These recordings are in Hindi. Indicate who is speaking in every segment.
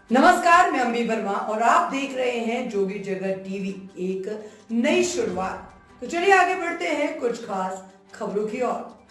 Speaker 1: नमस्कार, मैं अम्बी वर्मा और आप देख रहे हैं जोगी जगत टीवी। एक नई शुरुआत। तो चलिए आगे बढ़ते हैं कुछ खास खबरों की ओर।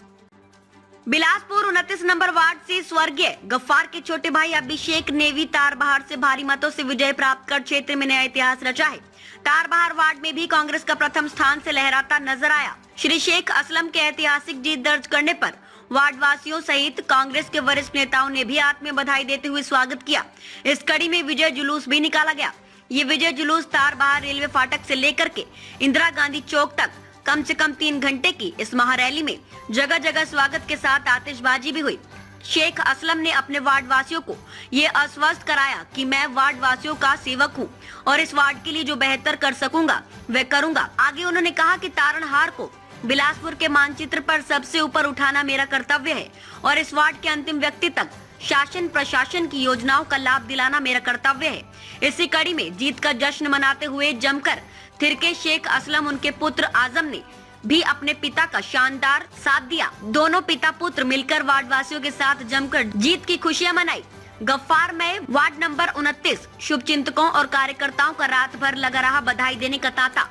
Speaker 2: बिलासपुर 29 नंबर वार्ड से स्वर्गीय गफ्फार के छोटे भाई अभिषेक नेवी तारबहार से भारी मतों से विजय प्राप्त कर क्षेत्र में नया इतिहास रचा है। तारबहार वार्ड में भी कांग्रेस का प्रथम स्थान से लहराता नजर आया। श्री शेख असलम के ऐतिहासिक जीत दर्ज करने पर वार्ड वासियों सहित कांग्रेस के वरिष्ठ नेताओं ने भी आत्मीय बधाई देते हुए स्वागत किया। इस कड़ी में विजय जुलूस भी निकाला गया। ये विजय जुलूस तारबहार रेलवे फाटक से लेकर के इंदिरा गांधी चौक तक कम से कम 3 घंटे की इस महारैली में जगह जगह स्वागत के साथ आतिशबाजी भी हुई। शेख असलम ने अपने वार्ड वासियों को ये आश्वस्त कराया कि मैं वार्ड वासियों का सेवक हूं और इस वार्ड के लिए जो बेहतर कर सकूंगा वह करूंगा। आगे उन्होंने कहा कि तारणहार को बिलासपुर के मानचित्र पर सबसे ऊपर उठाना मेरा कर्तव्य है और इस वार्ड के अंतिम व्यक्ति तक शासन प्रशासन की योजनाओं का लाभ दिलाना मेरा कर्तव्य है। इसी कड़ी में जीत का जश्न मनाते हुए जमकर थिरके शेख असलम उनके पुत्र आजम ने भी अपने पिता का शानदार साथ दिया। दोनों पिता पुत्र मिलकर वार्ड वासियों के साथ जमकर जीत की खुशियां मनाई। गफ्फार में वार्ड नंबर 29 शुभ चिंतकों और कार्यकर्ताओं का रात भर लगा रहा बधाई देने का तांता।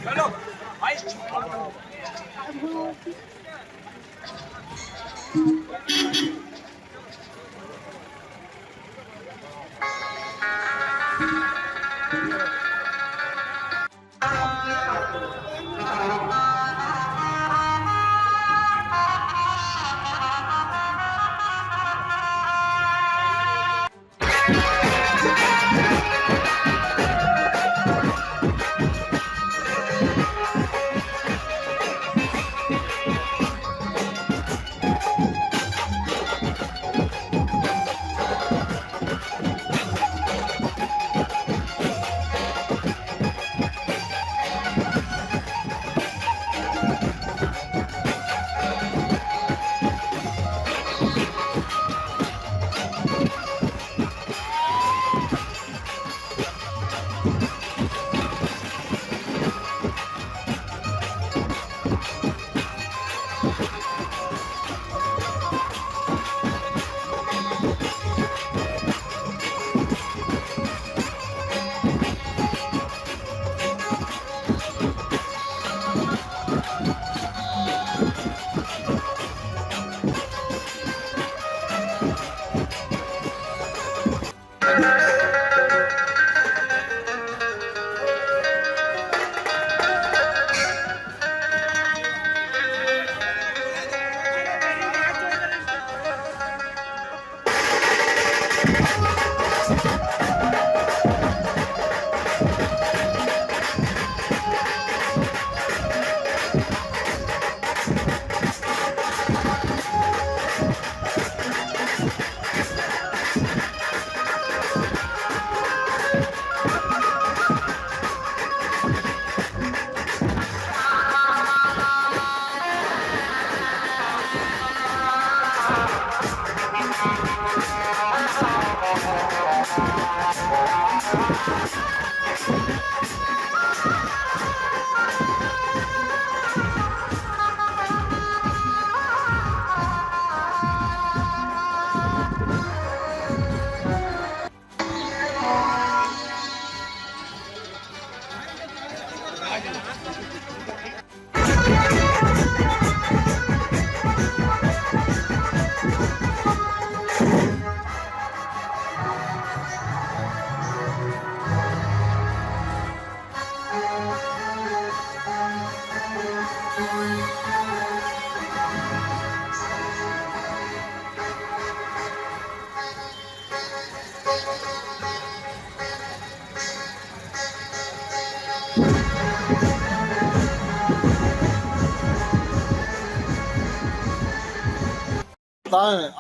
Speaker 3: हेलो भाई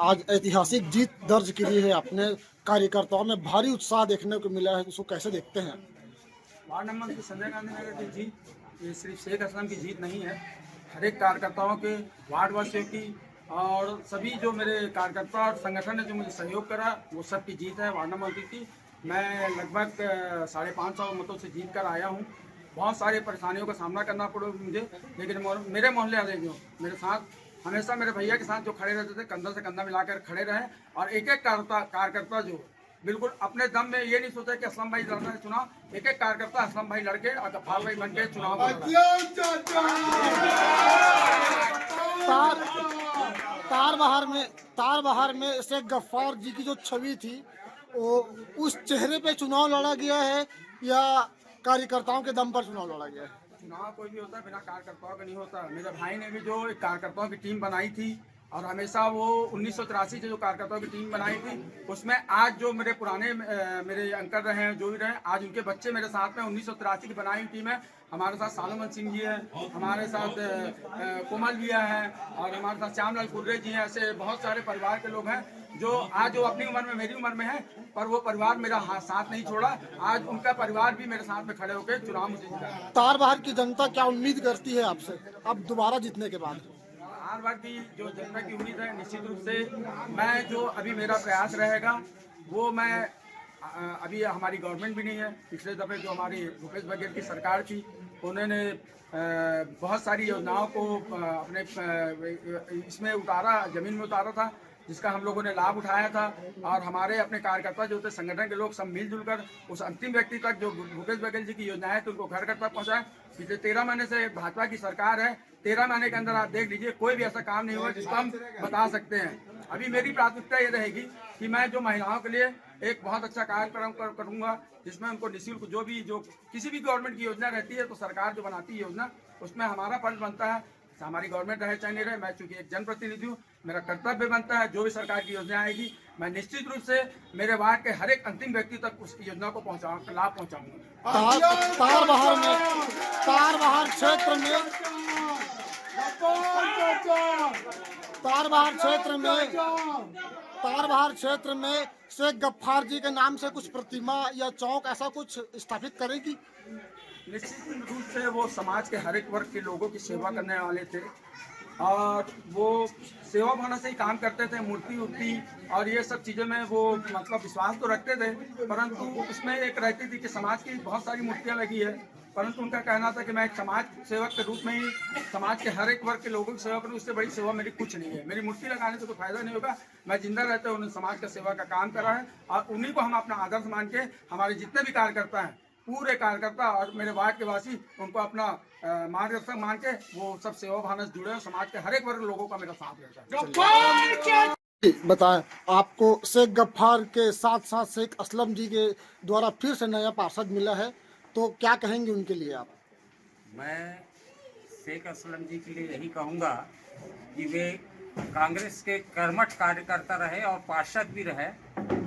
Speaker 4: आज ऐतिहासिक जीत दर्ज की है। अपने कार्यकर्ताओं में भारी उत्साह देखने को मिला है, उसको कैसे देखते हैं?
Speaker 3: वार्ड नंबर संजय गांधी नगर की जीत ये सिर्फ शेख असलम की जीत नहीं है, हर एक कार्यकर्ताओं के, वार्ड वासियों की और सभी जो मेरे कार्यकर्ता और संगठन ने जो मुझे सहयोग करा वो सब की जीत है। वार्ड नंबर की मैं लगभग 550 मतों से जीत कर आया हूँ। बहुत सारी परेशानियों का सामना करना पड़ा मुझे, लेकिन मेरे मोहल्ले वाले जो मेरे साथ हमेशा मेरे भैया के साथ जो खड़े रहते थे, कंधा से कंधा मिलाकर खड़े रहे। और एक एक कार्यकर्ता जो बिल्कुल अपने दम में ये नहीं सोचा कि असलम भाई लड़ना है चुनाव, एक एक कार्यकर्ता असलम भाई लड़के और गफ्फार भाई बन के चुनाव लड़ा।
Speaker 4: तारबहार में शेख गफ्फार जी की जो छवि थी, वो उस चेहरे पे चुनाव लड़ा गया है या कार्यकर्ताओं के दम पर चुनाव लड़ा गया है?
Speaker 3: चुनाव कोई भी होता है बिना कार्यकर्ताओं का नहीं होता। मेरे भाई ने भी जो एक कार्यकर्ताओं की टीम बनाई थी, और हमेशा वो 1983 से जो कार्यकर्ताओं की टीम बनाई थी, उसमें आज जो मेरे पुराने मेरे अंकल रहे हैं, जो भी रहे, आज उनके बच्चे मेरे साथ में 1983 की बनाई हुई टीम है। हमारे साथ सालोमन सिंह जी है, हमारे साथ कोमल भैया है, और हमारे साथ श्यामलाल कुर्रे जी हैं। ऐसे बहुत सारे परिवार के लोग हैं जो आज जो अपनी उम्र में मेरी उम्र में है, पर वो परिवार मेरा साथ नहीं छोड़ा। आज उनका परिवार भी मेरे साथ में खड़े होकर चुनाव मुझे जीता।
Speaker 4: तारबहार की जनता क्या उम्मीद करती है आपसे अब दोबारा जीतने के बाद?
Speaker 3: तारबहार की जो जनता की उम्मीद है, निश्चित रूप से मैं जो अभी मेरा प्रयास रहेगा वो मैं अभी हमारी गवर्नमेंट भी नहीं है। पिछले दफे जो हमारी भूपेश बघेल की सरकार थी, उन्होंने बहुत सारी योजनाओं को अपने इसमें उतारा, जमीन में उतारा था, जिसका हम लोगों ने लाभ उठाया था। और हमारे अपने कार्यकर्ता जो थे, संगठन के लोग सब मिलजुल कर उस अंतिम व्यक्ति तक जो भूपेश बघेल जी की योजनाएं थी उनको घर घर तक पहुंचाए। पिछले 13 महीने से भाजपा की सरकार है, 13 महीने के अंदर आप देख लीजिए कोई भी ऐसा काम नहीं हुआ जिसको हम बता सकते हैं। अभी मेरी प्राथमिकता ये रहेगी कि मैं जो महिलाओं के लिए एक बहुत अच्छा कार्यक्रम करूंगा, जिसमें उनको निःशुल्क जो किसी भी गवर्नमेंट की योजना रहती है, तो सरकार जो बनाती है योजना, उसमें हमारा फर्ज बनता है। हमारी गवर्नमेंट रहे चाहे नहीं रहे, मैं चूंकि एक जनप्रतिनिधि हूँ, मेरा कर्तव्य बनता है जो भी सरकार की योजना आएगी, मैं निश्चित रूप से मेरे वार्ड के हर एक अंतिम व्यक्ति तक उस योजना को लाभ पहुँचाऊंगा।
Speaker 4: तारबहार क्षेत्र में शेख गफ्फार जी के नाम से कुछ प्रतिमा या चौक ऐसा कुछ स्थापित करेगी?
Speaker 3: निश्चित रूप से वो समाज के हर एक वर्ग के लोगों की सेवा करने वाले थे, और वो सेवा भावना से ही काम करते थे। मूर्ति और ये सब चीज़ों में वो मतलब विश्वास तो रखते थे, परंतु उसमें एक रहती थी कि समाज की बहुत सारी मूर्तियाँ लगी है, परंतु उनका कहना था कि मैं एक समाज सेवक के रूप में ही समाज के हर एक वर्ग के लोगों की सेवा करूँ, उससे बड़ी सेवा मेरी कुछ नहीं है। मेरी मूर्ति लगाने से कोई फायदा नहीं होगा। मैं जिंदा रहते हुए उन्होंने समाज का सेवा का काम करा है, और उन्हीं को हम अपना आदर्श मान के, हमारे जितने भी कार्यकर्ता हैं, पूरे कार्यकर्ता और मेरे वार्ड के वासी, उनको अपना मार्गदर्शक मान के वो सब सेवा भावना से जुड़े हैं। समाज के हर एक वर्ग लोगों का मेरा साथ रहता है।
Speaker 4: बताएं, आपको शेख गफ्फार के साथ साथ शेख असलम जी के द्वारा फिर से नया पार्षद मिला है, तो क्या कहेंगे उनके लिए आप?
Speaker 5: मैं शेख असलम जी के लिए यही कहूँगा कि वे कांग्रेस के कर्मठ कार्यकर्ता रहे और पार्षद भी रहे।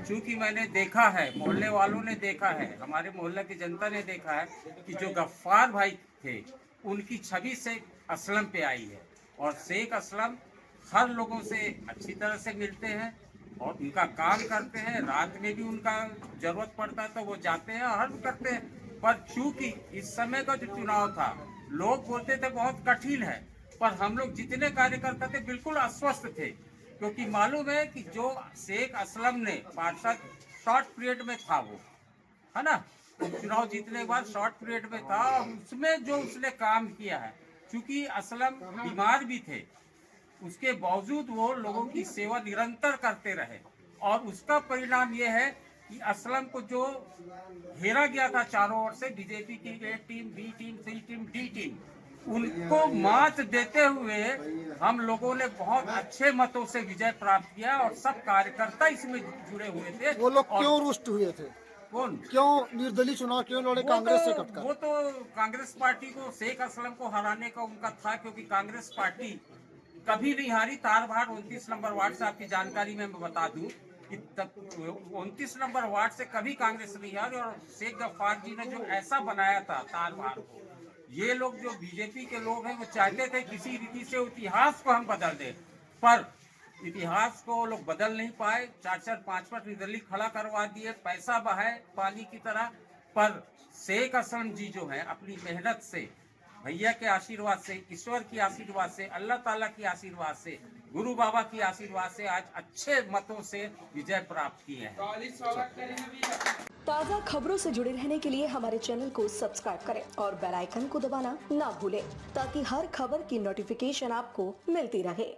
Speaker 5: क्योंकि मैंने देखा है, मोहल्ले वालों ने देखा है, हमारे मोहल्ले की जनता ने देखा है कि जो गफ्फार भाई थे उनकी छवि शेख असलम पे आई है, और शेख असलम हर लोगों से अच्छी तरह से मिलते हैं और उनका काम करते हैं। रात में भी उनका जरूरत पड़ता है तो वो जाते हैं और हल करते हैं। पर चूंकि इस समय का जो चुनाव था, लोग बोलते थे बहुत कठिन है, पर हम लोग जितने कार्यकर्ता थे बिल्कुल अस्वस्थ थे, क्योंकि मालूम है कि जो शेख असलम ने पार्षद शॉर्ट पीरियड में था, वो है ना, चुनाव जीतने के बाद शॉर्ट पीरियड में था, उसमें जो उसने काम किया है, क्योंकि असलम बीमार भी थे, उसके बावजूद वो लोगों की सेवा निरंतर करते रहे, और उसका परिणाम ये है कि असलम को जो घेरा गया था चारों ओर से, बीजेपी की ए टीम, बी टीम, सी टीम, डी टीम, उनको मात देते हुए हम लोगों ने बहुत अच्छे मतों से विजय प्राप्त किया, और सब कार्यकर्ता इसमें जुड़े हुए थे।
Speaker 4: वो लोग क्यों रुष्ट हुए थे?
Speaker 5: कौन?
Speaker 4: क्यों निर्दलीय चुनाव क्यों लड़े कांग्रेस से कटकर?
Speaker 5: वो तो कांग्रेस पार्टी को, शेख असलम को हराने का उनका था, क्योंकि कांग्रेस पार्टी कभी नहीं हारी। तारबहार 29 नंबर वार्ड से आपकी जानकारी में मैं बता दूं कि 29 नंबर वार्ड से कभी कांग्रेस नहीं हारी, और शेख गफ्फार जी ने जो ऐसा बनाया था तारबहार को, ये लोग जो बीजेपी के लोग हैं वो चाहते थे किसी रीति से इतिहास को हम बदल दें, पर इतिहास को लोग बदल नहीं पाए। 4-4, 5-5 निर्दलीय खड़ा करवा दिए, पैसा बहाए पानी की तरह। पर शेख असलम जी जो है अपनी मेहनत से, भैया के आशीर्वाद से, ईश्वर की आशीर्वाद से, अल्लाह ताला की आशीर्वाद से, गुरु बाबा की आशीर्वाद से आज अच्छे मतों से विजय प्राप्त किए हैं।
Speaker 6: ताज़ा खबरों से जुड़े रहने के लिए हमारे चैनल को सब्सक्राइब करें और बेल आइकन को दबाना ना भूलें, ताकि हर खबर की नोटिफिकेशन आपको मिलती रहे।